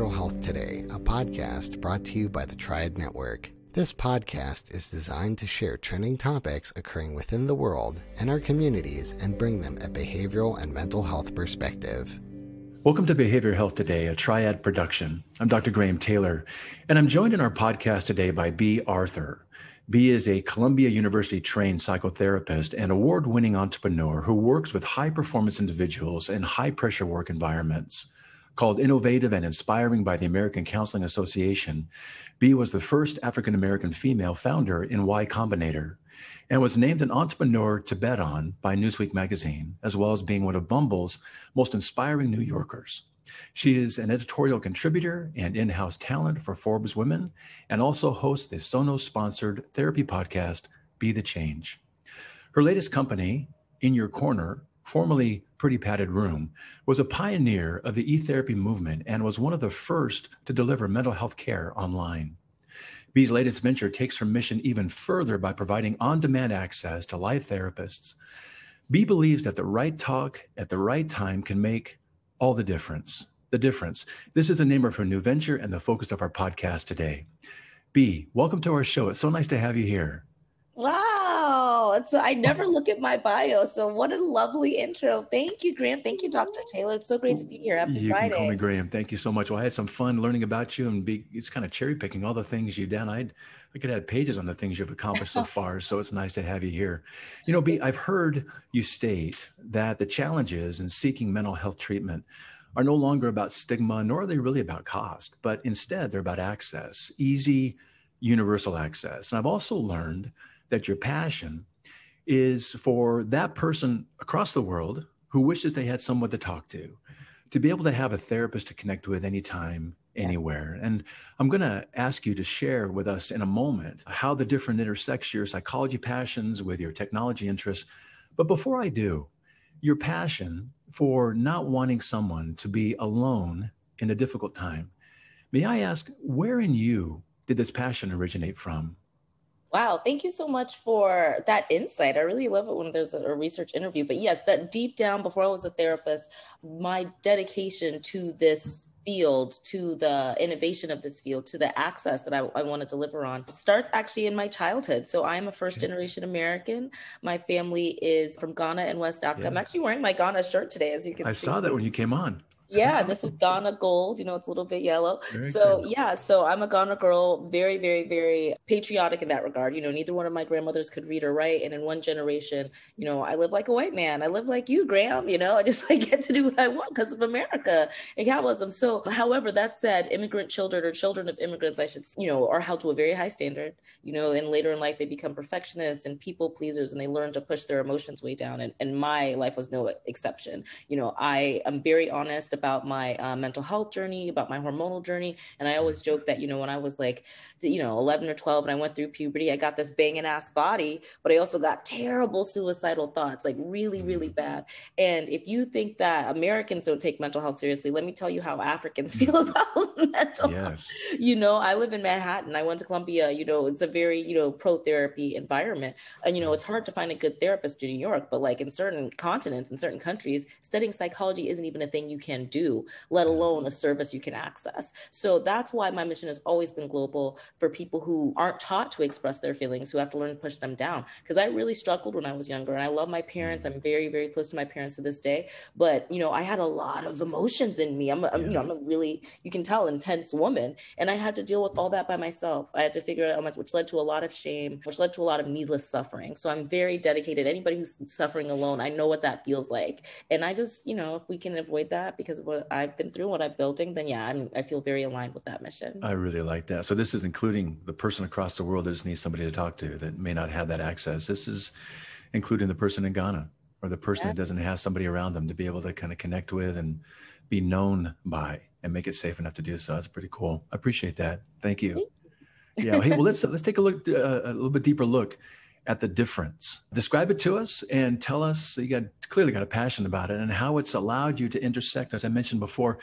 Behavioral Health Today, a podcast brought to you by the Triad Network. This podcast is designed to share trending topics occurring within the world and our communities and bring them a behavioral and mental health perspective. Welcome to Behavioral Health Today, a Triad production. I'm Dr. Graham Taylor, and I'm joined in our podcast today by Bea Arthur. Bea is a Columbia University-trained psychotherapist and award-winning entrepreneur who works with high-performance individuals in high-pressure work environments. Called innovative and inspiring by the American Counseling Association, Bea was the first African-American female founder in Y Combinator and was named an entrepreneur to bet on by Newsweek magazine, as well as being one of Bumble's most inspiring New Yorkers. She is an editorial contributor and in-house talent for Forbes Women and also hosts the Sonos-sponsored therapy podcast, Be the Change. Her latest company, In Your Corner, formerly Pretty Padded Room, was a pioneer of the e-therapy movement and was one of the first to deliver mental health care online. Bea's latest venture takes her mission even further by providing on-demand access to live therapists. Bea believes that the right talk at the right time can make all the difference. The difference. This is the name of her new venture and the focus of our podcast today. Bea, welcome to our show. It's so nice to have you here. Wow. I never look at my bio. So what a lovely intro. Thank you, Graham. Thank you, Dr. Taylor. It's so great to be here. Happy Friday. You can call me Graham. Thank you so much. Well, I had some fun learning about you and it's kind of cherry picking all the things you've done. I could add pages on the things you've accomplished so far. So it's nice to have you here. You know, Bea, I've heard you state that the challenges in seeking mental health treatment are no longer about stigma, nor are they really about cost, but instead they're about access, easy, universal access. And I've also learned that your passion is for that person across the world who wishes they had someone to talk to be able to have a therapist to connect with anytime, anywhere. And I'm going to ask you to share with us in a moment how the different intersects your psychology passions with your technology interests. But before I do, your passion for not wanting someone to be alone in a difficult time, may I ask, where in you did this passion originate from? Wow. Thank you so much for that insight. I really love it when there's a research interview. But yes, that deep down, before I was a therapist, my dedication to this field, to the innovation of this field, to the access that I want to deliver on starts actually in my childhood. So I'm a first generation American. My family is from Ghana and West Africa. Yeah. I'm actually wearing my Ghana shirt today, as you can see. I saw that when you came on. Yeah, this is Ghana gold. You know, it's a little bit yellow. So I'm a Ghana girl, very, very, very patriotic in that regard. You know, neither one of my grandmothers could read or write. And in one generation, you know, I live like a white man. I live like you, Graham. You know, I just get to do what I want because of America and capitalism. So, however, that said, immigrant children or children of immigrants, are held to a very high standard, you know, and later in life, they become perfectionists and people pleasers and they learn to push their emotions way down. And my life was no exception. You know, I am very honest about my mental health journey, about my hormonal journey. And I always joke that, you know, when I was 11 or 12 and I went through puberty, I got this banging ass body, but I also got terrible suicidal thoughts, like really, really bad. And if you think that Americans don't take mental health seriously, let me tell you how Africans feel about mental health. You know, I live in Manhattan. I went to Columbia, you know, it's a very, you know, pro-therapy environment. And, you know, it's hard to find a good therapist in New York, but like in certain continents, in certain countries, studying psychology isn't even a thing you can do, let alone a service you can access. So that's why my mission has always been global for people who aren't taught to express their feelings, who have to learn to push them down. Because I really struggled when I was younger and I love my parents. I'm very, very close to my parents to this day. But, you know, I had a lot of emotions in me. I'm a really, you can tell, intense woman. And I had to deal with all that by myself. I had to figure it out, which led to a lot of shame, which led to a lot of needless suffering. So I'm very dedicated. Anybody who's suffering alone, I know what that feels like. And I just, you know, if we can avoid that because of what I've been through, what I'm building, then I feel very aligned with that mission. I really like that. So this is including the person across the world that just needs somebody to talk to that may not have that access. This is including the person in Ghana or the person that doesn't have somebody around them to be able to kind of connect with and be known by and make it safe enough to do so. That's pretty cool. I appreciate that. Thank you. Yeah. Hey, well, let's take a look, a little bit deeper look at the difference. Describe it to us and tell us, you clearly got a passion about it and how it's allowed you to intersect, as I mentioned before,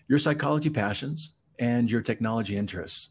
your psychology passions and your technology interests.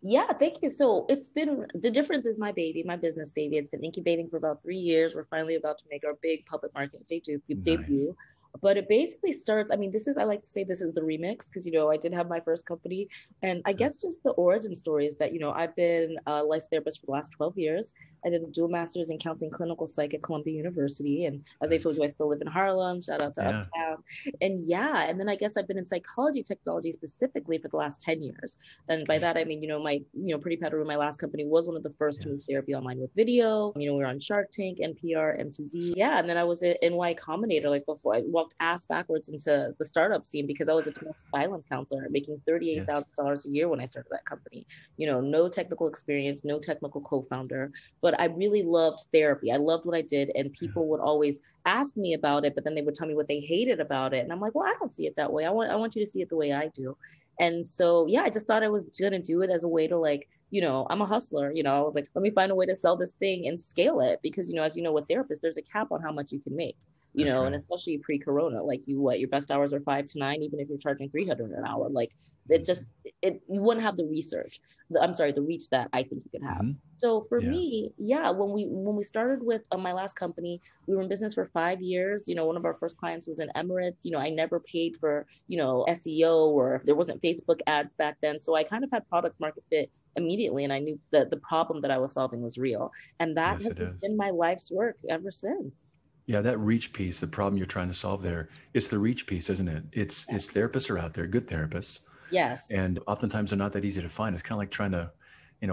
Yeah, thank you. So the difference is my baby, my business baby. It's been incubating for about 3 years. We're finally about to make our big public market debut. But it basically starts, I mean, I like to say this is the remix because, I did have my first company. And I guess just the origin story is that, I've been a licensed therapist for the last 12 years. I did a dual master's in counseling clinical psych at Columbia University. And as I told you, I still live in Harlem. Shout out to Uptown. And and then I guess I've been in psychology technology specifically for the last 10 years. And by that, I mean, my, Pretty Petaloo, my last company, was one of the first to move therapy online with video. We were on Shark Tank, NPR, MTV. Yeah. And then I was in Y Combinator, like before I walked ass backwards into the startup scene because I was a domestic violence counselor making $38,000 a year when I started that company. No technical experience, no technical co-founder, but I really loved therapy. I loved what I did. And people would always ask me about it, but then they would tell me what they hated about it. And I'm like, well, I don't see it that way. I want you to see it the way I do. And so, I just thought I was going to do it as a way to I'm a hustler, I was like, let me find a way to sell this thing and scale it because, as you know, with therapists, there's a cap on how much you can make. And especially pre-corona, like your best hours are 5 to 9, even if you're charging $300 an hour, like you wouldn't have the reach that I think you could have. So for me, when we started with my last company, we were in business for 5 years. One of our first clients was in Emirates. I never paid for, SEO or if there wasn't Facebook ads back then. So I kind of had product market fit immediately. And I knew that the problem that I was solving was real. And that has been my life's work ever since. Yeah, that reach piece, the problem you're trying to solve there, it's the reach piece, isn't it? It's therapists are out there, good therapists. Yes. And oftentimes they're not that easy to find. It's kind of like trying to,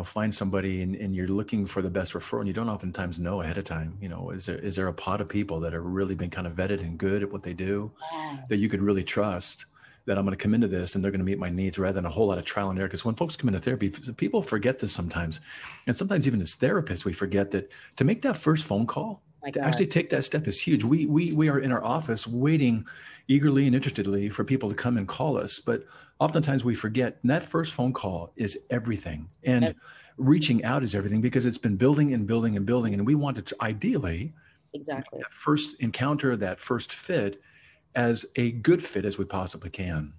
find somebody and you're looking for the best referral and you don't oftentimes know ahead of time, is there a pot of people that have really been kind of vetted and good at what they do that you could really trust that I'm going to come into this and they're going to meet my needs rather than a whole lot of trial and error. Because when folks come into therapy, people forget this sometimes. And sometimes even as therapists, we forget that to make that first phone call, to actually take that step is huge. We are in our office waiting eagerly and interestedly for people to come and call us. But oftentimes we forget that first phone call is everything. And reaching out is everything because it's been building and building and building. And we want to ideally, that first encounter, that first fit as a good fit as we possibly can.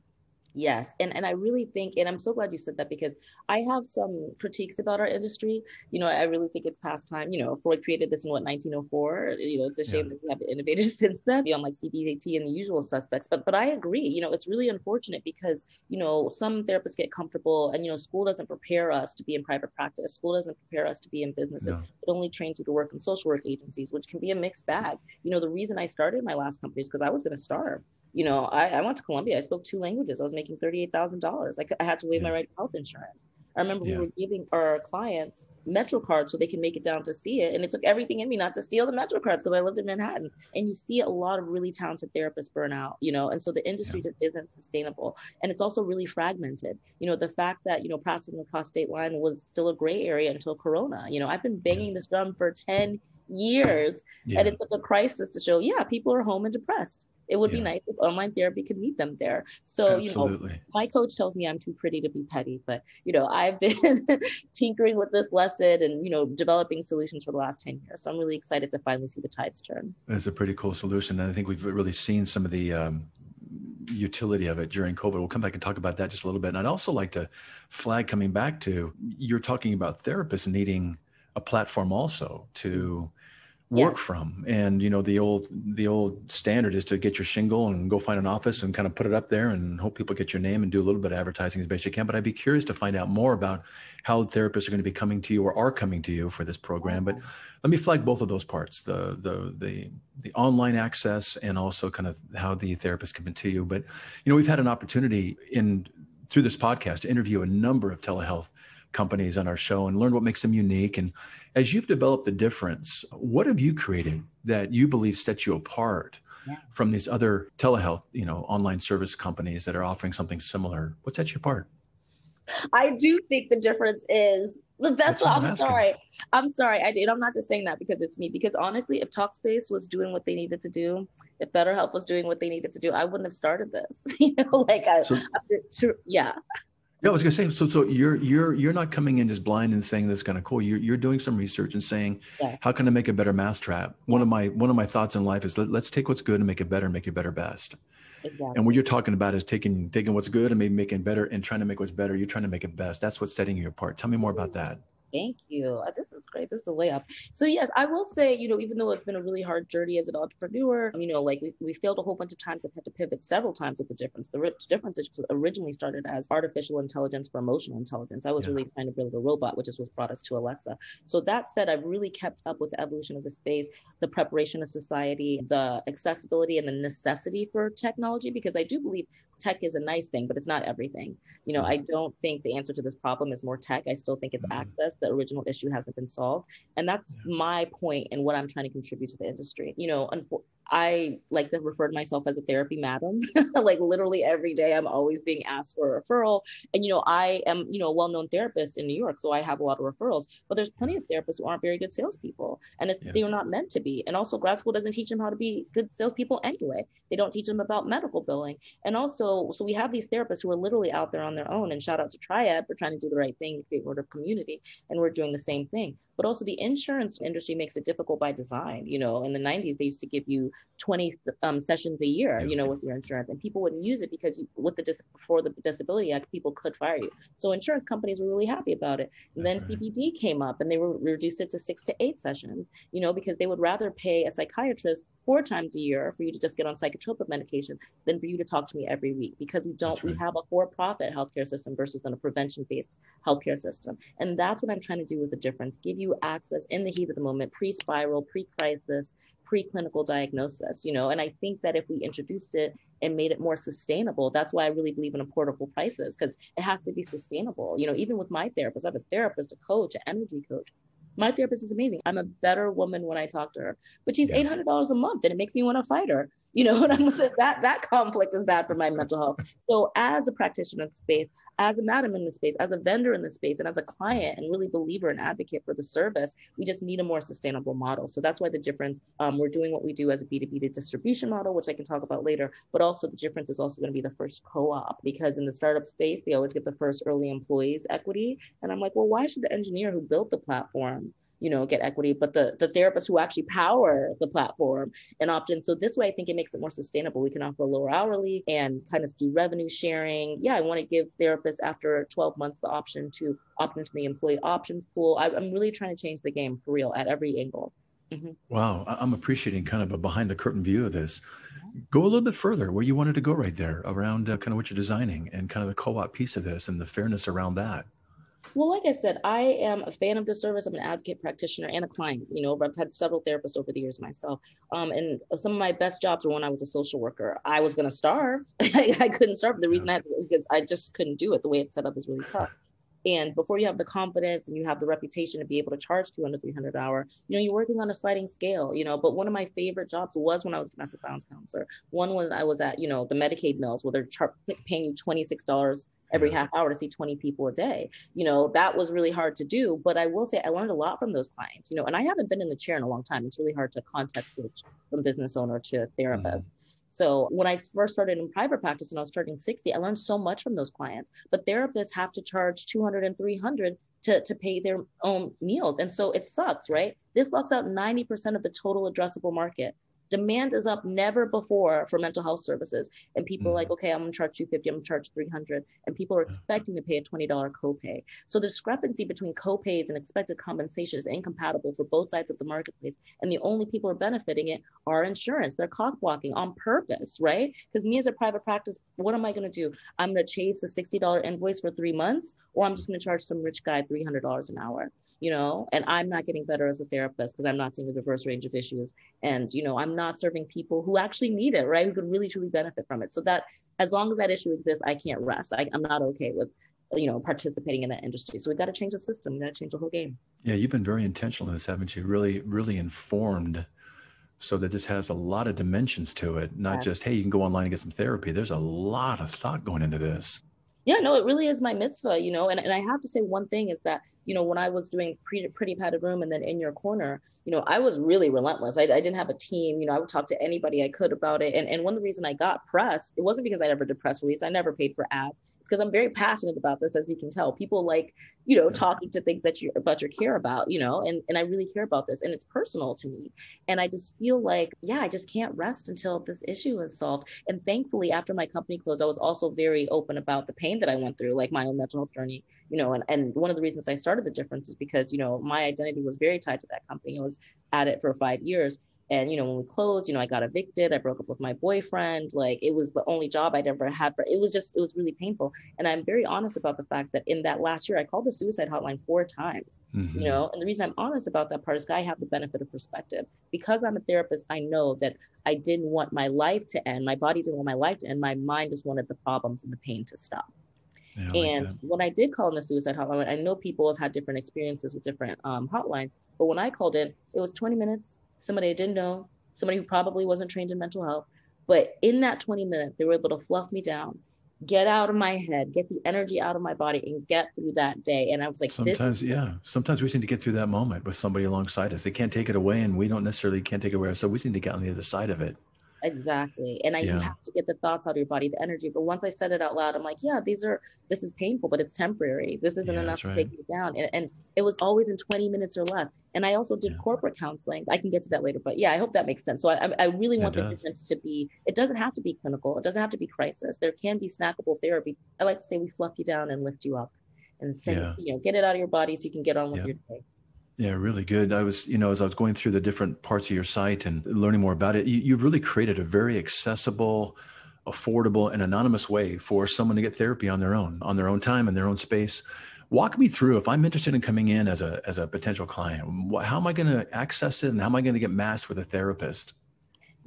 Yes. And I really think, and I'm so glad you said that because I have some critiques about our industry. I really think it's past time. Freud created this in 1904. It's a shame that we haven't innovated since then beyond like CBT and the usual suspects. But I agree, it's really unfortunate because, some therapists get comfortable and, school doesn't prepare us to be in private practice. School doesn't prepare us to be in businesses. It only trains you to work in social work agencies, which can be a mixed bag. The reason I started my last company is because I was going to starve. I went to Columbia. I spoke 2 languages. I was making $38,000. I had to waive my right to health insurance. I remember we were giving our clients Metro cards so they can make it down to see it. And it took everything in me not to steal the Metro cards because I lived in Manhattan. And you see a lot of really talented therapists burn out, and so the industry just isn't sustainable. And it's also really fragmented. The fact that, practicing across state line was still a gray area until Corona. I've been banging this drum for 10 years and it took a crisis to show, people are home and depressed. It would be nice if online therapy could meet them there. So, my coach tells me I'm too pretty to be petty, but, I've been tinkering with this lesson and, developing solutions for the last 10 years. So I'm really excited to finally see the tides turn. That's a pretty cool solution. And I think we've really seen some of the utility of it during COVID. We'll come back and talk about that just a little bit. And I'd also like to flag coming back to, you're talking about therapists needing a platform also to work from. And, the old standard is to get your shingle and go find an office and kind of put it up there and hope people get your name and do a little bit of advertising as best you can. But I'd be curious to find out more about how therapists are going to be coming to you or are coming to you for this program. But let me flag both of those parts, the online access and also kind of how the therapists come to you. But, we've had an opportunity through this podcast to interview a number of telehealth companies on our show and learn what makes them unique. And as you've developed the difference, what have you created that you believe sets you apart from these other telehealth, online service companies that are offering something similar? What sets you apart? I do think the difference is that's what I'm sorry. I'm sorry. I'm not just saying that because it's me, because honestly, if Talkspace was doing what they needed to do, if BetterHelp was doing what they needed to do, I wouldn't have started this, Yeah, I was going to say, so you're not coming in just blind and saying this is kind of cool. You're doing some research and saying, how can I make a better mousetrap? One of my thoughts in life is let's take what's good and make it better and make it better best. Exactly. And what you're talking about is taking what's good and maybe making it better and trying to make what's better. You're trying to make it best. That's what's setting you apart. Tell me more about that. Thank you. This is great. This is the layup. So yes, I will say, even though it's been a really hard journey as an entrepreneur, like we failed a whole bunch of times. I've had to pivot several times with the difference. The difference is originally started as artificial intelligence for emotional intelligence. I was really trying to build a robot, which is what brought us to Alexa. So that said, I've really kept up with the evolution of the space, the preparation of society, the accessibility and the necessity for technology, because I do believe tech is a nice thing, but it's not everything. I don't think the answer to this problem is more tech. I still think it's access. The original issue hasn't been solved. And that's my point and what I'm trying to contribute to the industry. I like to refer to myself as a therapy madam. Like literally every day I'm always being asked for a referral. And, I am, a well-known therapist in New York, so I have a lot of referrals, but there's plenty of therapists who aren't very good salespeople, and they're not meant to be. And also grad school doesn't teach them how to be good salespeople anyway. They don't teach them about medical billing. And also, so we have these therapists who are literally out there on their own, and shout out to Triad for trying to do the right thing, create word of community. And we're doing the same thing. But also the insurance industry makes it difficult by design. In the 90s, they used to give you 20 sessions a year, with your insurance, and people wouldn't use it because before the Disability Act, people could fire you. So insurance companies were really happy about it. And then CBD came up and they reduced it to 6 to 8 sessions, because they would rather pay a psychiatrist 4 times a year for you to just get on psychotropic medication than for you to talk to me every week, because we have a for-profit healthcare system versus then a prevention-based healthcare system. And that's what I'm trying to do with the difference, give you access in the heat of the moment, pre-spiral, pre-crisis, preclinical diagnosis, and I think that if we introduced it and made it more sustainable, that's why I really believe in affordable prices, because it has to be sustainable. Even with my therapist, I have a therapist, a coach, an energy coach. My therapist is amazing. I'm a better woman when I talk to her, but she's $800 a month and it makes me want to fight her. And I'm saying that conflict is bad for my mental health. So as a practitioner in the space, as a madam in the space, as a vendor in the space, and as a client and really believer and advocate for the service, we just need a more sustainable model. So that's why the difference, we're doing what we do as a B2B distribution model, which I can talk about later, but also the difference is also going to be the first co-op, because in the startup space, they always get the first early employees equity. And I'm like, well, why should the engineer who built the platform get equity, but the therapists who actually power the platform and opt in? So this way, I think it makes it more sustainable. We can offer a lower hourly and kind of do revenue sharing. I want to give therapists after 12 months the option to opt into the employee options pool. I'm really trying to change the game for real at every angle. Mm-hmm. Wow. I'm appreciating kind of a behind the curtain view of this. Go a little bit further where you wanted to go right there around kind of what you're designing and kind of the co-op piece of this and the fairness around that. Well, like I said, I am a fan of the service. I'm an advocate practitioner and a client. I've had several therapists over the years myself. And some of my best jobs were when I was a social worker. I was going to starve. I couldn't starve. The reason because I just couldn't do it. The way it's set up is really tough. And before you have the confidence and you have the reputation to be able to charge $200, $300 an hour, you're working on a sliding scale, but one of my favorite jobs was when I was a domestic violence counselor. One was I was at, the Medicaid mills where they're paying you $26 every half hour to see 20 people a day. That was really hard to do, but I will say I learned a lot from those clients, and I haven't been in the chair in a long time. It's really hard to context switch from business owner to therapist. Mm-hmm. So when I first started in private practice and I was charging 60, I learned so much from those clients, but therapists have to charge 200 and 300 to pay their own meals. And so it sucks, right? This locks out 90% of the total addressable market. Demand is up never before for mental health services. And people are like, okay, I'm going to charge $250, I'm going to charge $300. And people are expecting to pay a $20 copay. So the discrepancy between copays and expected compensation is incompatible for both sides of the marketplace. And the only people who are benefiting it are insurance. They're cock blocking on purpose, right? Because me as a private practice, what am I going to do? I'm going to chase a $60 invoice for 3 months, or I'm just going to charge some rich guy $300 an hour, and I'm not getting better as a therapist because I'm not seeing a diverse range of issues. And, I'm not serving people who actually need it, right? Who could really, truly benefit from it. So that as long as that issue exists, I can't rest. I'm not okay with, participating in that industry. So we've got to change the system. We've got to change the whole game. Yeah, you've been very intentional in this, haven't you? Really, really informed so that this has a lot of dimensions to it. Not just, hey, you can go online and get some therapy. There's a lot of thought going into this. Yeah, no, it really is my mitzvah, and I have to say one thing is that, when I was doing Pretty Padded Room and then In Your Corner, I was really relentless. I didn't have a team, I would talk to anybody I could about it. And one of the reasons I got press, it wasn't because I ever did press release. I never paid for ads. It's because I'm very passionate about this, as you can tell. People like, talking to things that you care about, and I really care about this and it's personal to me. And I just feel like, I just can't rest until this issue is solved. And thankfully, after my company closed, I was also very open about the pain pain that I went through, like my own mental health journey, and one of the reasons I started The Difference is because, my identity was very tied to that company. I was at it for 5 years. And, when we closed, I got evicted. I broke up with my boyfriend. Like, it was the only job I'd ever had. It was really painful. And I'm very honest about the fact that in that last year, I called the suicide hotline 4 times, and the reason I'm honest about that part is I have the benefit of perspective. Because I'm a therapist, I know that I didn't want my life to end. My body didn't want my life to end. My mind just wanted the problems and the pain to stop. Yeah, and when I did call in the suicide hotline, I know people have had different experiences with different hotlines, but when I called in, it was 20 minutes. Somebody I didn't know, somebody who probably wasn't trained in mental health. But in that 20 minutes, they were able to fluff me down, get out of my head, get the energy out of my body, and get through that day. And I was like, sometimes we just need to get through that moment with somebody alongside us. They can't take it away, and we don't necessarily can't take it away. So we just need to get on the other side of it. Exactly. And you have to get the thoughts out of your body, the energy. But once I said it out loud, I'm like, yeah, this is painful, but it's temporary. This isn't enough to take me down. And it was always in 20 minutes or less. And I also did corporate counseling. I can get to that later, but I hope that makes sense. So I really want the difference to be, it doesn't have to be clinical. It doesn't have to be crisis. There can be snackable therapy. I like to say we fluff you down and lift you up and say, get it out of your body so you can get on with your day. Yeah, really good. I was, as I was going through the different parts of your site and learning more about it, you've really created a very accessible, affordable, and anonymous way for someone to get therapy on their own time, in their own space. Walk me through, if I'm interested in coming in as a potential client, how am I going to access it, and how am I going to get matched with a therapist?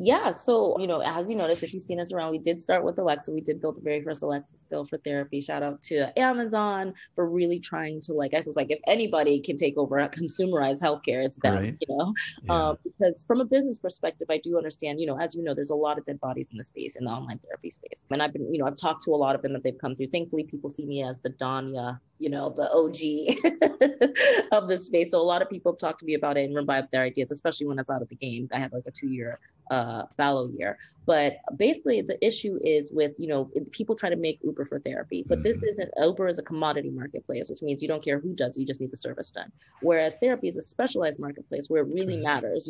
Yeah. So, as you notice, if you've seen us around, we did start with Alexa. We did build the very first Alexa still for therapy. Shout out to Amazon for really trying to I was like, if anybody can take over, consumerize healthcare, it's them, because from a business perspective, I do understand, as there's a lot of dead bodies in the space, in the online therapy space. And I've been, I've talked to a lot of them that they've come through. Thankfully, people see me as the Danya, the OG of the space. So a lot of people have talked to me about it and revived their ideas, especially when I was out of the game. I had like a 2-year fallow year. But basically the issue is with, people try to make Uber for therapy, but this isn't, Uber is a commodity marketplace, which means you don't care who does it, you just need the service done. Whereas therapy is a specialized marketplace where it really matters,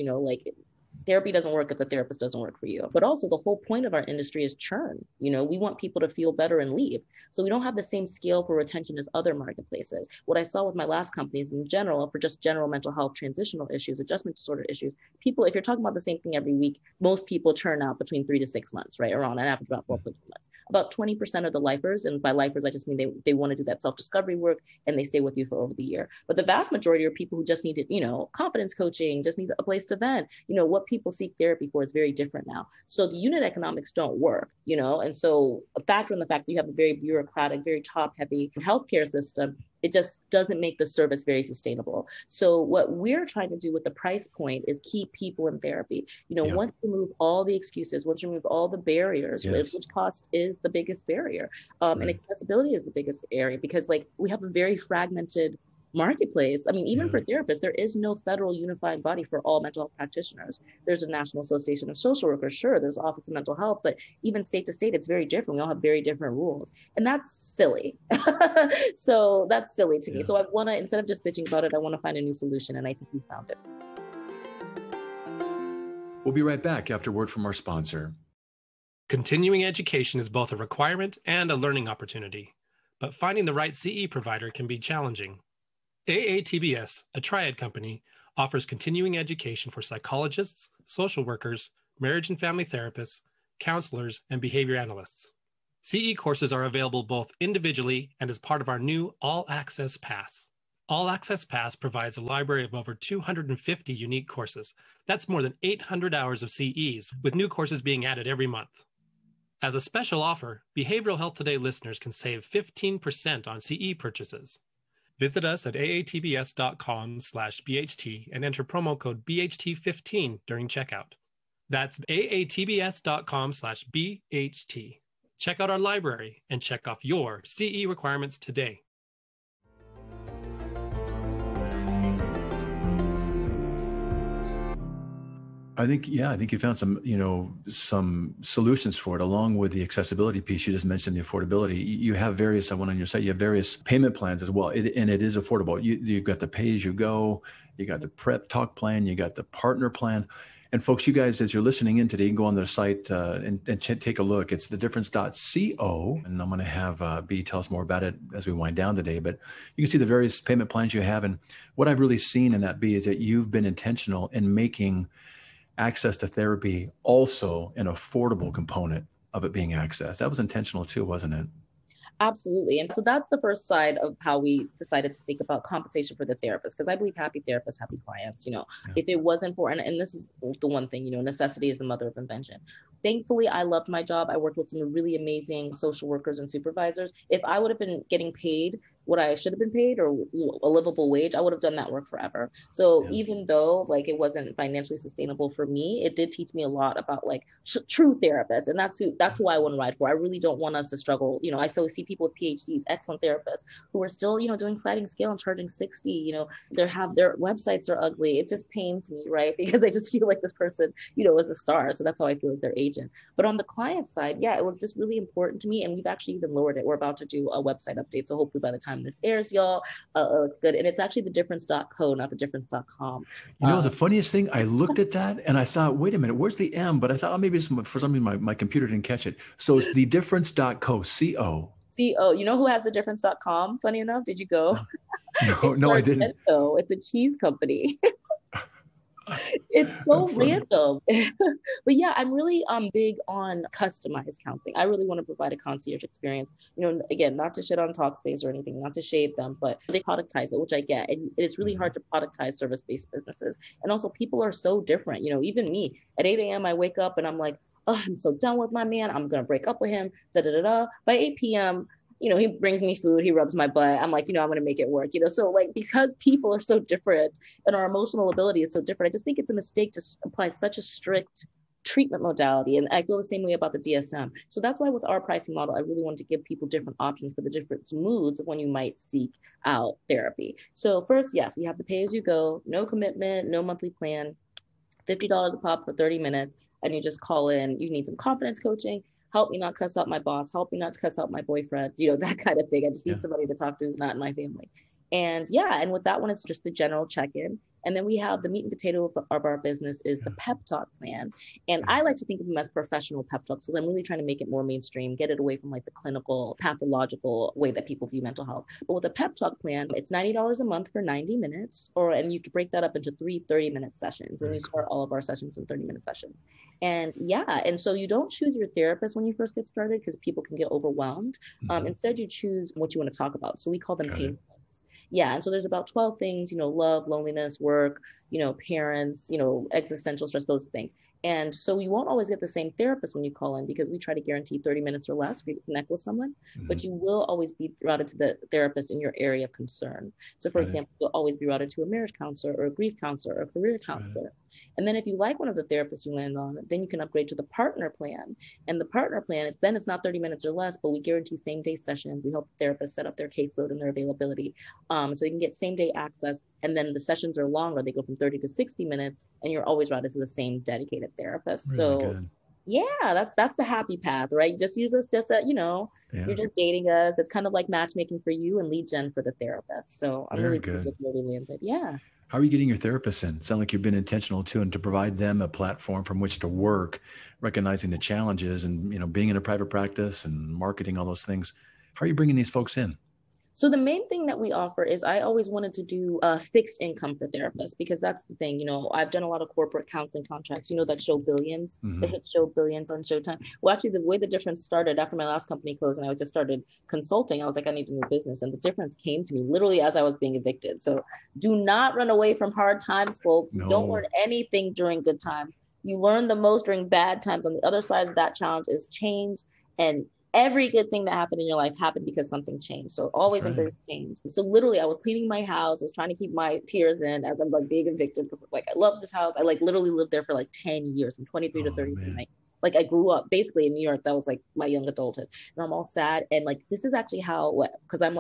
therapy doesn't work if the therapist doesn't work for you. But also the whole point of our industry is churn. We want people to feel better and leave. So we don't have the same scale for retention as other marketplaces. What I saw with my last companies in general, for just general mental health, transitional issues, adjustment disorder issues, people, if you're talking about the same thing every week, most people churn out between 3 to 6 months, right? Around an average about 4.2 months. About 20% of the lifers, and by lifers, I just mean they want to do that self-discovery work and they stay with you for over the year. But the vast majority are people who just needed, confidence coaching, just need a place to vent. What people seek therapy for is very different now. So the unit economics don't work, and so a factor in the fact that you have a very bureaucratic, very top-heavy healthcare system, it just doesn't make the service very sustainable. So what we're trying to do with the price point is keep people in therapy. Once you remove all the excuses, once you remove all the barriers, which cost is the biggest barrier, and accessibility is the biggest area, because we have a very fragmented marketplace. I mean, even for therapists, there is no federal unified body for all mental health practitioners. There's a National Association of Social Workers, sure, there's Office of Mental Health, but even state to state, it's very different. We all have very different rules, and that's silly. So that's silly to me. So I want to, instead of just bitching about it, I want to find a new solution, and I think we found it. We'll be right back after word from our sponsor. Continuing education is both a requirement and a learning opportunity, but finding the right CE provider can be challenging. AATBS, a triad company, offers continuing education for psychologists, social workers, marriage and family therapists, counselors, and behavior analysts. CE courses are available both individually and as part of our new All Access Pass. All Access Pass provides a library of over 250 unique courses. That's more than 800 hours of CEs, with new courses being added every month. As a special offer, Behavioral Health Today listeners can save 15% on CE purchases. Visit us at aatbs.com/BHT and enter promo code BHT15 during checkout. That's aatbs.com/BHT. Check out our library and check off your CE requirements today. I think you found some solutions for it, along with the accessibility piece. You just mentioned the affordability. You have various, I went on your site, you have various payment plans as well. And it is affordable. You've got the pay as you go, you got the prep talk plan, you got the partner plan. And folks, you guys, as you're listening in today, you can go on their site and take a look. It's thedifference.co. And I'm going to have Bea tell us more about it as we wind down today. But you can see the various payment plans you have. And what I've really seen in that, Bea, is that you've been intentional in making access to therapy also an affordable component of it being accessed. That was intentional too, wasn't it? Absolutely. And so that's the first side of how we decided to think about compensation for the therapist, because I believe happy therapists, happy clients. If it wasn't for, and this is the one thing, necessity is the mother of invention. Thankfully, I loved my job. I worked with some really amazing social workers and supervisors. If I would have been getting paid what I should have been paid, or a livable wage, I would have done that work forever. So even though it wasn't financially sustainable for me, it did teach me a lot about true therapists. And that's who I want to ride for. I really don't want us to struggle. I see people with PhDs, excellent therapists, who are still, doing sliding scale and charging 60, their websites are ugly. It just pains me, right? Because I just feel like this person, is a star. So that's how I feel as their agent. But on the client side, it was just really important to me. And we've actually even lowered it. We're about to do a website update. So hopefully by the time this airs, y'all, it's good. And it's actually thedifference.co, not thedifference.com. The funniest thing, I looked at that and I thought, wait a minute, where's the M? But I thought, maybe for some reason my computer didn't catch it. So it's thedifference.co, C-O. C-O. You know who has thedifference.com? Funny enough, did you go? No, I didn't. It's a cheese company. It's so random. But I'm really big on customized counseling. I really want to provide a concierge experience. Again, not to shit on Talkspace or anything, not to shade them, but they productize it, which I get. And it's really hard to productize service-based businesses. And also people are so different. Even me at 8 a.m., I wake up and I'm like, oh, I'm so done with my man. I'm going to break up with him. By 8 p.m., he brings me food, he rubs my butt. I'm like, I'm going to make it work, So because people are so different and our emotional ability is so different, I just think it's a mistake to apply such a strict treatment modality. And I feel the same way about the DSM. So that's why with our pricing model, I really wanted to give people different options for the different moods of when you might seek out therapy. So first, yes, we have the pay as you go, no commitment, no monthly plan, $50 a pop for 30 minutes. And you just call in, you need some confidence coaching. Help me not cuss out my boss. Help me not to cuss out my boyfriend. That kind of thing. I just need somebody to talk to who's not in my family. And and with that one, it's just the general check-in. And then we have the meat and potato of our business is the pep talk plan. And I like to think of them as professional pep talks because I'm really trying to make it more mainstream, get it away from the clinical, pathological way that people view mental health. But with a pep talk plan, it's $90 a month for 90 minutes, and you can break that up into 3 30-minute sessions. And we start all of our sessions in 30-minute sessions. And and so you don't choose your therapist when you first get started because people can get overwhelmed. Instead, you choose what you want to talk about. So we call them pain points. And so there's about 12 things, love, loneliness, work, parents, existential stress, those things. And so you won't always get the same therapist when you call in because we try to guarantee 30 minutes or less for you to connect with someone, but you will always be routed to the therapist in your area of concern. So for example, you'll always be routed to a marriage counselor or a grief counselor or a career counselor. And then if you like one of the therapists you land on, then you can upgrade to the partner plan. And the partner plan, then it's not 30 minutes or less, but we guarantee same day sessions. We help the therapist set up their caseload and their availability. So you can get same day access. And then the sessions are longer. They go from 30 to 60 minutes and you're always routed to the same dedicated therapist. Really good. That's the happy path, right? You just use us you're just dating us. It's kind of like matchmaking for you and lead gen for the therapist. So I'm really pleased with where we landed. How are you getting your therapists in? It sounds like you've been intentional too, and to provide them a platform from which to work, recognizing the challenges and, being in a private practice and marketing, all those things. How are you bringing these folks in? So the main thing that we offer is I always wanted to do a fixed income for therapists because that's the thing, I've done a lot of corporate counseling contracts, that show Billions, the hit show Billions on Showtime. Well, actually the way the difference started after my last company closed and I just started consulting, I was like, I need a new business. And the difference came to me literally as I was being evicted. So do not run away from hard times, folks. No. Don't learn anything during good times. You learn the most during bad times. On the other side of that challenge is change, and every good thing that happened in your life happened because something changed. So always embrace change. So literally I was cleaning my house. I was trying to keep my tears in as I'm being evicted because I love this house. I literally lived there for 10 years from 23 to 33. I grew up basically in New York. That was my young adulthood. And I'm all sad. And this is actually how, because I'm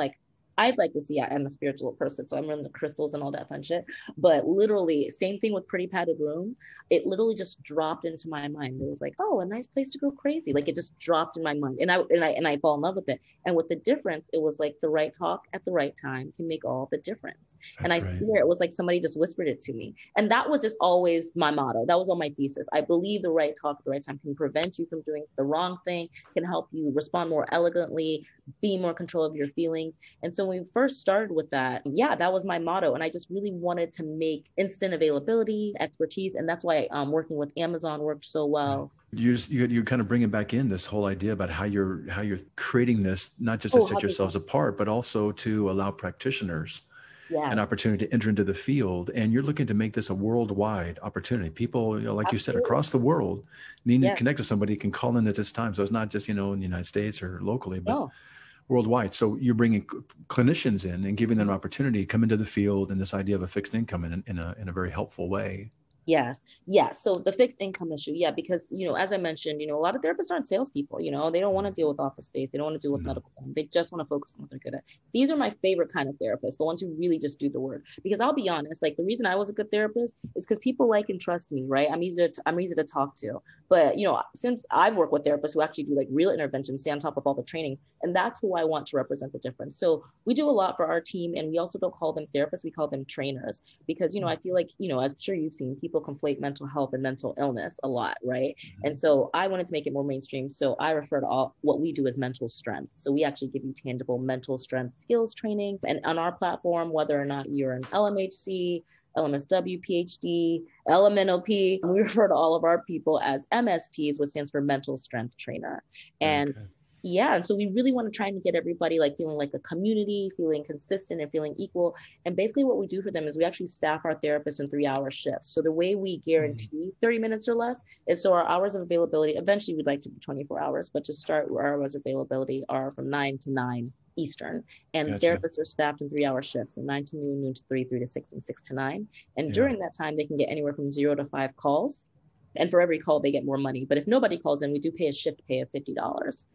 I'd like to see, I'm a spiritual person, so I'm into crystals and all that fun shit. But literally, same thing with Pretty Padded Room. It literally just dropped into my mind. It was like, oh, a nice place to go crazy. Like it just dropped in my mind, and I fall in love with it. And with the difference, it was like the right talk at the right time can make all the difference. And I swear it was like somebody just whispered it to me. And that was just always my motto. That was all my thesis. I believe the right talk at the right time can prevent you from doing the wrong thing, can help you respond more elegantly, be more control of your feelings. And so when we first started with that, that was my motto. And I just really wanted to make instant availability, expertise. And that's why working with Amazon worked so well. You're kind of bringing back in this whole idea about how you're creating this, not just to set yourselves apart, but also to allow practitioners an opportunity to enter into the field. And you're looking to make this a worldwide opportunity. People, like you said, across the world needing to connect with somebody can call in at this time. So it's not just, in the United States or locally, but worldwide. So you're bringing clinicians in and giving them an opportunity to come into the field and this idea of a fixed income in a very helpful way. Yes. So the fixed income issue. Because, as I mentioned, a lot of therapists aren't salespeople, they don't want to deal with office space. They don't want to deal with medical. They just want to focus on what they're good at. These are my favorite kind of therapists, the ones who really just do the work. Because I'll be honest, like the reason I was a good therapist is because people like and trust me, right? I'm easy to talk to. But, since I've worked with therapists who actually do like real interventions, stay on top of all the trainings, and that's who I want to represent the difference. So we do a lot for our team, and we also don't call them therapists, we call them trainers, because, I feel like, I'm sure you've seen people conflate mental health and mental illness a lot, right? And so I wanted to make it more mainstream. So I refer to all what we do as mental strength. So we actually give you tangible mental strength skills training. And on our platform, whether or not you're an LMHC, LMSW, PhD, LMNOP, we refer to all of our people as MSTs, which stands for mental strength trainer. And and so we really want to try and get everybody like feeling like a community, feeling consistent and feeling equal. And basically what we do for them is we actually staff our therapists in 3-hour shifts. So the way we guarantee 30 minutes or less is so our hours of availability, eventually we'd like to be 24 hours, but to start our hours of availability are from 9 to 9 Eastern. And therapists are staffed in 3-hour shifts, so 9 to noon, noon to 3, 3 to 6, and 6 to 9. And during that time, they can get anywhere from 0 to 5 calls. And for every call, they get more money. But if nobody calls in, we do pay a shift pay of $50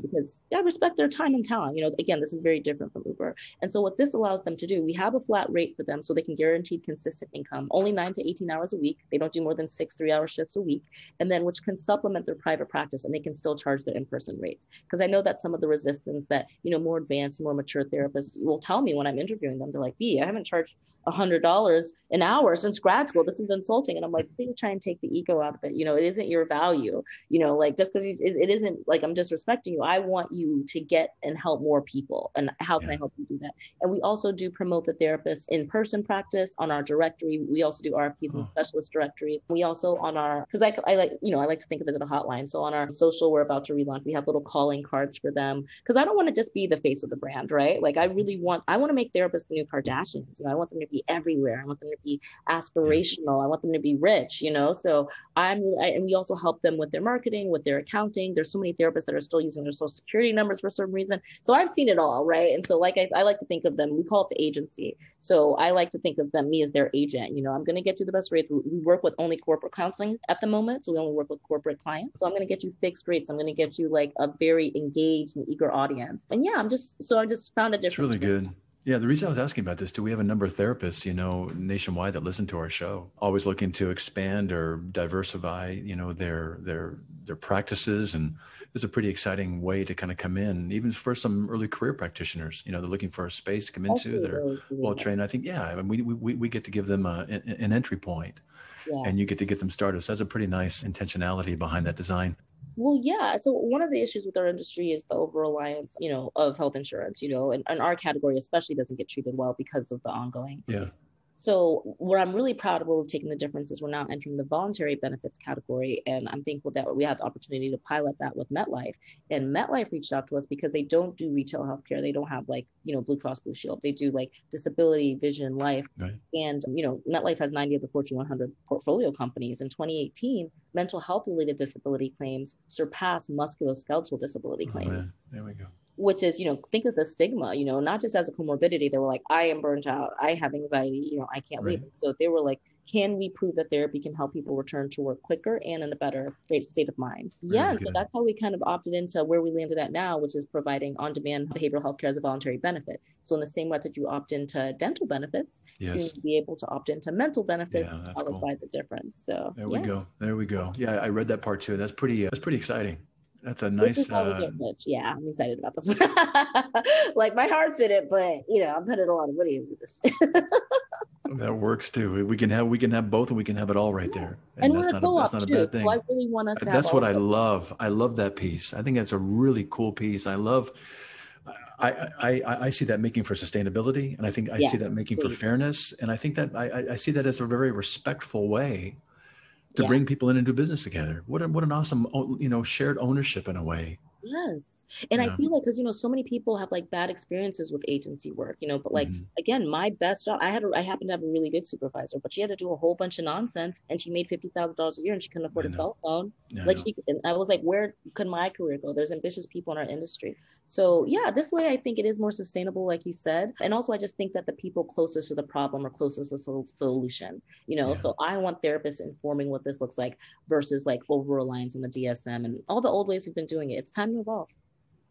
because I respect their time and talent. Again, this is very different from Uber. And so what this allows them to do, we have a flat rate for them so they can guarantee consistent income, only 9 to 18 hours a week. They don't do more than 6 3-hour shifts a week. And then which can supplement their private practice, and they can still charge their in-person rates. Because I know that some of the resistance that, more advanced, more mature therapists will tell me when I'm interviewing them, they're like, I haven't charged $100 an hour since grad school. This is insulting. And I'm like, please try and take the ego out of it. It isn't your value, like just because it isn't like I'm disrespecting you. I want you to get and help more people. And how can I help you do that? And we also do promote the therapist in-person practice on our directory. We also do RFPs and specialist directories. We also on our, because I like to think of it as a hotline. So on our social, we're about to relaunch, we have little calling cards for them, because I don't want to just be the face of the brand, right? Like I want to make therapists the new Kardashians. I want them to be everywhere. I want them to be aspirational. I want them to be rich, so and we also help them with their marketing, with their accounting. There's so many therapists that are still using their social security numbers for some reason. So I've seen it all, right? And so like I like to think of them, we call it the agency. So I like to think of them, me as their agent. I'm going to get you the best rates. We work with only corporate counseling at the moment. So we only work with corporate clients. So I'm going to get you fixed rates. I'm going to get you like a very engaged and eager audience. And I just found a difference. It's really good. Yeah, the reason I was asking about this too, we have a number of therapists, nationwide that listen to our show, always looking to expand or diversify, their practices. And it's a pretty exciting way to kind of come in, even for some early career practitioners. They're looking for a space to come into. They're well trained. I think, we get to give them an entry point, and you get to get them started. So that's a pretty nice intentionality behind that design. Well, so one of the issues with our industry is the over-reliance, of health insurance, and our category especially doesn't get treated well because of the ongoing. So what I'm really proud of where we've taken the difference is we're now entering the voluntary benefits category. And I'm thankful that we had the opportunity to pilot that with MetLife. And MetLife reached out to us because they don't do retail healthcare. They don't have Blue Cross Blue Shield. They do disability, vision, life. Right. And, MetLife has 90 of the Fortune 100 portfolio companies. In 2018, mental health related disability claims surpassed musculoskeletal disability claims. There we go. which is, think of the stigma, not just as a comorbidity. They were like, I am burnt out, I have anxiety, I can't leave. So they were like, can we prove that therapy can help people return to work quicker and in a better state of mind? Yeah, and so that's how we kind of opted into where we landed at now, which is providing on-demand behavioral health care as a voluntary benefit. So in the same way that you opt into dental benefits, soon you'll be able to opt into mental benefits, followed by the difference. So there we go. Yeah, I read that part too. That's pretty exciting. That's a nice. Yeah, I'm excited about this one. Like my heart's in it, but I'm putting a lot of money into this. That works too. We can have both, and we can have it all right there. And that's not a bad thing. So I really want us to that's what I love. I love that piece. I think that's a really cool piece. I see that making for sustainability, and I think I see that making for fairness, and I think that I see that as a very respectful way to bring people in and do business together. What an awesome, shared ownership in a way. Yes. And I feel like, because, so many people have like bad experiences with agency work, but like, again, my best job, I happened to have a really good supervisor, but she had to do a whole bunch of nonsense and she made $50,000 a year and she couldn't afford a cell phone. And I was like, where could my career go? There's ambitious people in our industry. So yeah, this way I think it is more sustainable, like you said. And also I just think that the people closest to the problem are closest to the solution, so I want therapists informing what this looks like versus like over-reliance on the DSM and all the old ways we've been doing it. It's time to evolve.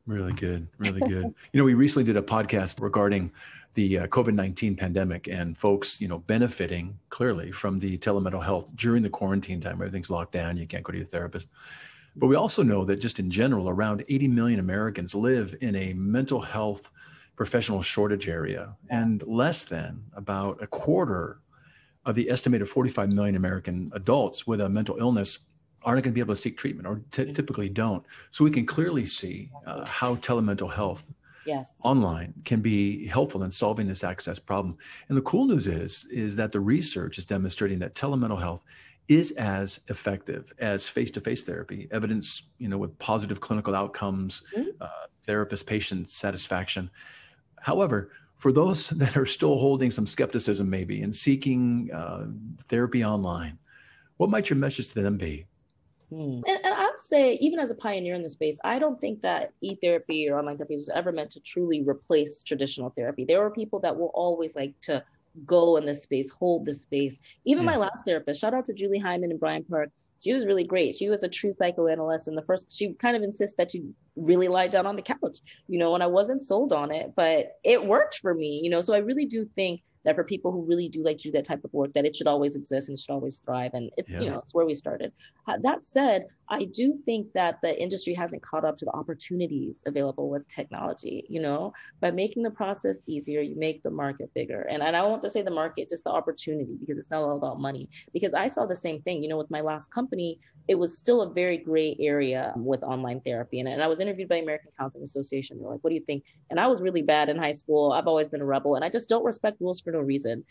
Really good. Really good. We recently did a podcast regarding the COVID-19 pandemic and folks, benefiting clearly from the telemental health during the quarantine time. Everything's locked down. You can't go to your therapist. But we also know that just in general, around 80 million Americans live in a mental health professional shortage area, and less than about a quarter of the estimated 45 million American adults with a mental illness aren't going to be able to seek treatment or typically don't. So we can clearly see how telemental health online can be helpful in solving this access problem. And the cool news is that the research is demonstrating that telemental health is as effective as face-to-face therapy, evidence, with positive clinical outcomes, therapist-patient satisfaction. However, for those that are still holding some skepticism maybe and seeking therapy online, what might your message to them be? And I would say, even as a pioneer in the space, I don't think that e-therapy or online therapy was ever meant to truly replace traditional therapy. There are people that will always like to go in this space, hold this space. Even my last therapist, shout out to Julie Hyman in Bryant Park. She was really great. She was a true psychoanalyst. And she kind of insists that you really lie down on the couch, and I wasn't sold on it, but it worked for me, so I really do think that for people who really do like to do that type of work, that it should always exist and it should always thrive. And it's, it's where we started. That said, I do think that the industry hasn't caught up to the opportunities available with technology, by making the process easier, you make the market bigger. And I don't want to say the market, just the opportunity, because it's not all about money. Because I saw the same thing, with my last company, it was still a very gray area with online therapy. And I was interviewed by American Counseling Association. They're like, what do you think? And I was really bad in high school. I've always been a rebel and I just don't respect rules for no reason,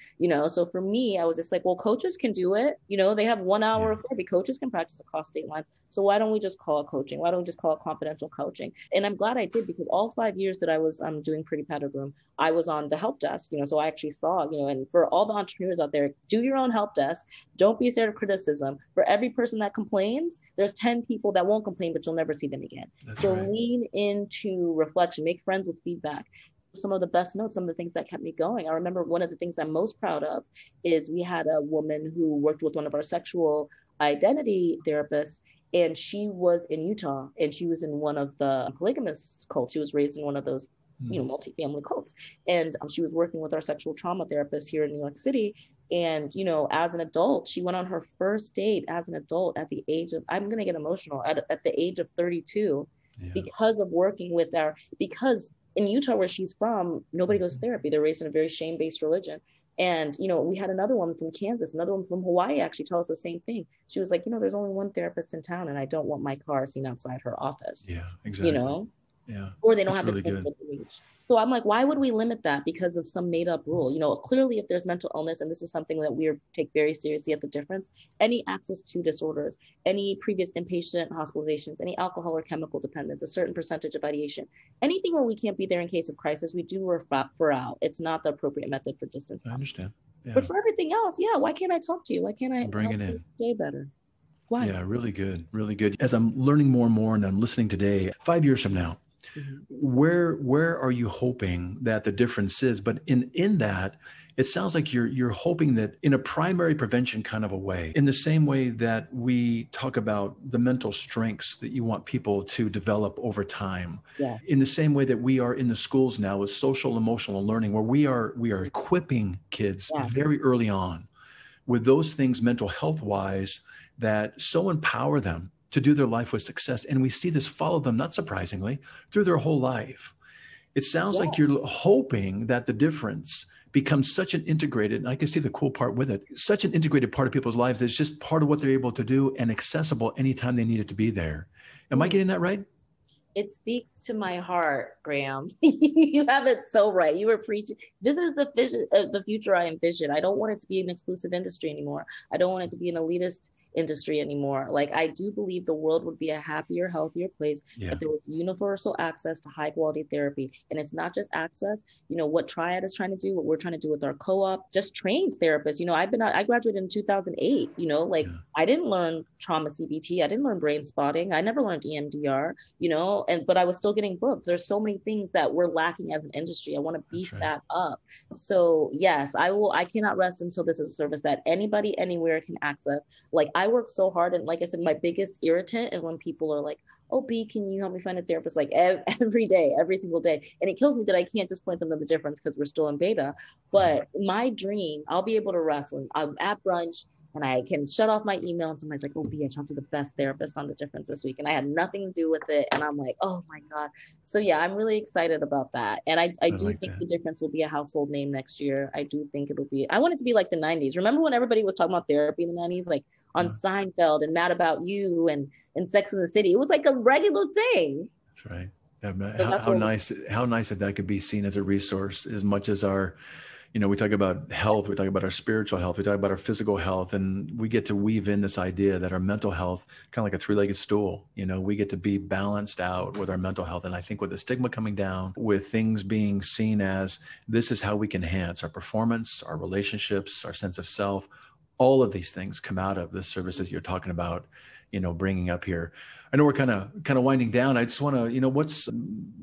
So for me, I was just like, well, coaches can do it. They have 1 hour of therapy. Coaches can practice across state lines. So why don't we just call it coaching? Why don't we just call it confidential coaching? And I'm glad I did, because all 5 years that I was doing Pretty Padded Room, I was on the help desk, so I actually saw, and for all the entrepreneurs out there, do your own help desk. Don't be scared of criticism. For every person that complains, there's 10 people that won't complain, but you'll never see them again. Lean into reflection, make friends with feedback. Some of the best notes, some of the things that kept me going. I remember one of the things I'm most proud of is we had a woman who worked with one of our sexual identity therapists, and she was in Utah, and she was in one of the polygamous cults. She was raised in one of those, multifamily cults. And she was working with our sexual trauma therapist here in New York City. And, as an adult, she went on her first date as an adult at the age of, I'm going to get emotional, at the age of 32, because of working with because in Utah, where she's from, nobody goes to therapy. They're raised in a very shame-based religion. And, we had another woman from Kansas, another one from Hawaii actually tell us the same thing. She was like, there's only one therapist in town and I don't want my car seen outside her office. Yeah, exactly. Yeah. Or they don't have really the reach. So I'm like, why would we limit that because of some made up rule? Clearly if there's mental illness, and this is something that we take very seriously at The Difference, any access to disorders, any previous inpatient hospitalizations, any alcohol or chemical dependence, a certain percentage of ideation, anything where we can't be there in case of crisis, we do refer out. It's not the appropriate method for distance. I understand. Yeah. But for everything else, why can't I talk to you? Why can't I bring it in? Day better? Why? Yeah, really good. Really good. As I'm learning more and more and I'm listening today, 5 years from now, Where are you hoping that the difference is? But in that, it sounds like you're hoping that in a primary prevention kind of a way, in the same way that we talk about the mental strengths that you want people to develop over time, in the same way that we are in the schools now with social emotional learning, where we are equipping kids very early on with those things mental health wise that so empower them to do their life with success. And we see this follow them, not surprisingly, through their whole life. It sounds like you're hoping that the difference becomes such an integrated, and I can see the cool part with it, such an integrated part of people's lives. It's just part of what they're able to do and accessible anytime they need it to be there. Am I getting that right? It speaks to my heart, Graham. You have it so right. You were preaching. This is the vision, the future I envision. I don't want it to be an exclusive industry anymore. I don't want it to be an elitist industry anymore. Like, I do believe the world would be a happier, healthier place if there was universal access to high quality therapy. And it's not just access, what Triad is trying to do, what we're trying to do with our co-op, just trained therapists. I graduated in 2008, I didn't learn trauma CBT. I didn't learn brain spotting. I never learned EMDR, but I was still getting booked. There's so many things that we're lacking as an industry. I want to beef that up. So yes, I cannot rest until this is a service that anybody, anywhere can access. Like, I work so hard. And like I said, my biggest irritant is when people are like, oh, B, can you help me find a therapist? Like every day, every single day. And it kills me that I can't just point them to the difference because we're still in beta. But my dream, I'll be able to rest when I'm at brunch and I can shut off my email and somebody's like, oh, B, I talked to the best therapist on the difference this week. And I had nothing to do with it. And I'm like, oh my God. So yeah, I'm really excited about that. And I do like think the difference will be a household name next year. I do think it'll be, I want it to be like the 90s. Remember when everybody was talking about therapy in the 90s, like on Seinfeld and Mad About You and Sex and the City? It was like a regular thing. That's right. How nice that could be seen as a resource, as much as our, we talk about health, we talk about our spiritual health, we talk about our physical health, and we get to weave in this idea that our mental health, kind of like a three-legged stool, we get to be balanced out with our mental health. And I think with the stigma coming down, with things being seen as this is how we can enhance our performance, our relationships, our sense of self, all of these things come out of the services you're talking about, bringing up here. I know we're kind of winding down. I just want to,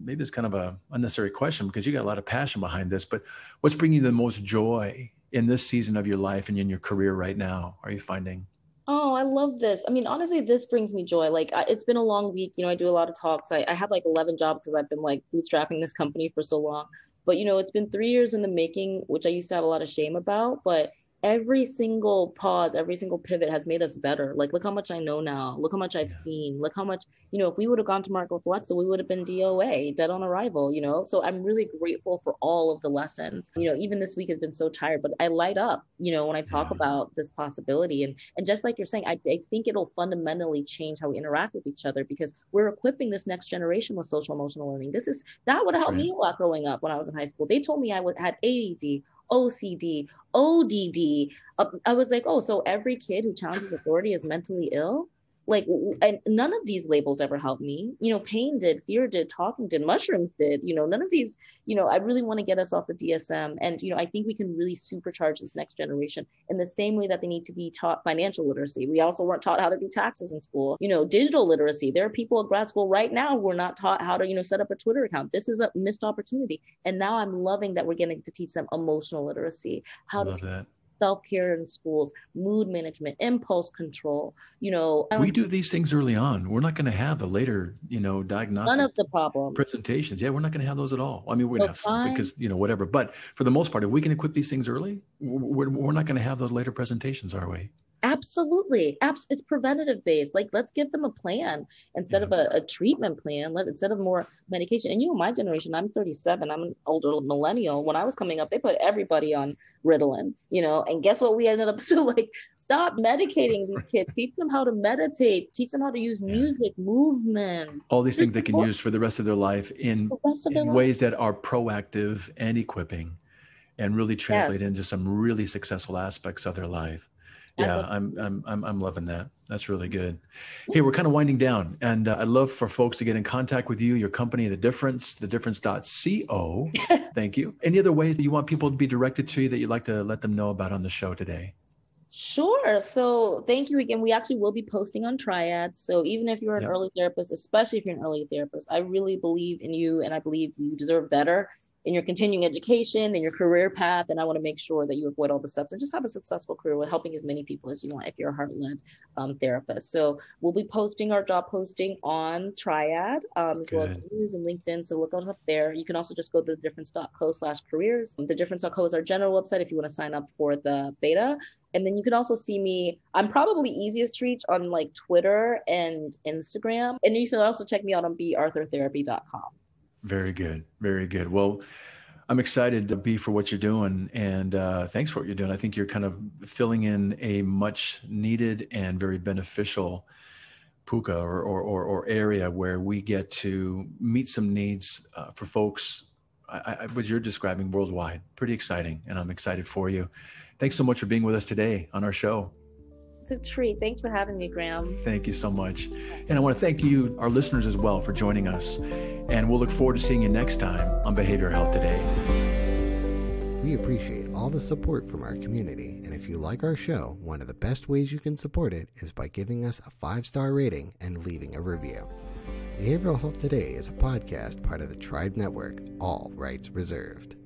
maybe it's kind of a unnecessary question because you got a lot of passion behind this, but what's bringing you the most joy in this season of your life and in your career right now? Are you finding? Oh, I love this. I mean, honestly, this brings me joy. Like, it's been a long week. I do a lot of talks. I have like 11 jobs because I've been like bootstrapping this company for so long. But, it's been 3 years in the making, which I used to have a lot of shame about. But every single pause, every single pivot has made us better. Like, look how much I know now. Look how much I've seen. Look how much, if we would have gone to market with Alexa, we would have been DOA, dead on arrival, So I'm really grateful for all of the lessons. Even this week has been so tired, but I light up, when I talk about this possibility. And just like you're saying, I think it'll fundamentally change how we interact with each other because we're equipping this next generation with social emotional learning. That would have helped me a lot growing up when I was in high school. They told me I had ADD, OCD, ODD. I was like, oh, so every kid who challenges authority is mentally ill? Like, and none of these labels ever helped me. Pain did, fear did, talking did, mushrooms did, none of these, I really want to get us off the DSM. And, I think we can really supercharge this next generation in the same way that they need to be taught financial literacy. We also weren't taught how to do taxes in school, digital literacy. There are people at grad school right now who are not taught how to, set up a Twitter account. This is a missed opportunity. And now I'm loving that we're getting to teach them emotional literacy, how to self-care in schools, mood management, impulse control, If we do these things early on, we're not going to have the later, diagnostic none of the problems. Presentations. Yeah, we're not going to have those at all. I mean, we're going to have some because, whatever. But for the most part, if we can equip these things early, we're not going to have those later presentations, are we? Absolutely. It's preventative based. Like, let's give them a plan instead of a treatment plan, instead of more medication. And my generation, I'm 37, I'm an older millennial. When I was coming up, they put everybody on Ritalin, and guess what we ended up? So stop medicating these kids, teach them how to meditate, teach them how to use music, movement. All these things they can use for the rest of their life in ways that are proactive and equipping and really translate into some really successful aspects of their life. Yeah, I'm loving that. That's really good. Hey, we're kind of winding down, and I'd love for folks to get in contact with you, your company, thedifference.co. Thank you. Any other ways that you want people to be directed to you that you'd like to let them know about on the show today? Sure. So thank you again. We actually will be posting on Triad. So even if you're an early therapist, especially if you're an early therapist, I really believe in you and I believe you deserve better in your continuing education and your career path. And I want to make sure that you avoid all the steps and just have a successful career with helping as many people as you want if you're a heart-led therapist. So we'll be posting our job posting on Triad as well as news and LinkedIn. So look us up there. You can also just go to thedifference.co/careers. Thedifference.co is our general website if you want to sign up for the beta. And then you can also see me. I'm probably easiest to reach on like Twitter and Instagram. And you can also check me out on bearthurtherapy.com. Very good. Very good. Well, I'm excited to be for what you're doing, and thanks for what you're doing. I think you're kind of filling in a much needed and very beneficial puka or area where we get to meet some needs for folks, what you're describing worldwide. Pretty exciting, and I'm excited for you. Thanks so much for being with us today on our show. It's a treat. Thanks for having me, Graham. Thank you so much. And I want to thank you, our listeners, as well for joining us. And we'll look forward to seeing you next time on Behavioral Health Today. We appreciate all the support from our community. And if you like our show, one of the best ways you can support it is by giving us a 5-star rating and leaving a review. Behavioral Health Today is a podcast part of the Tribe Network, all rights reserved.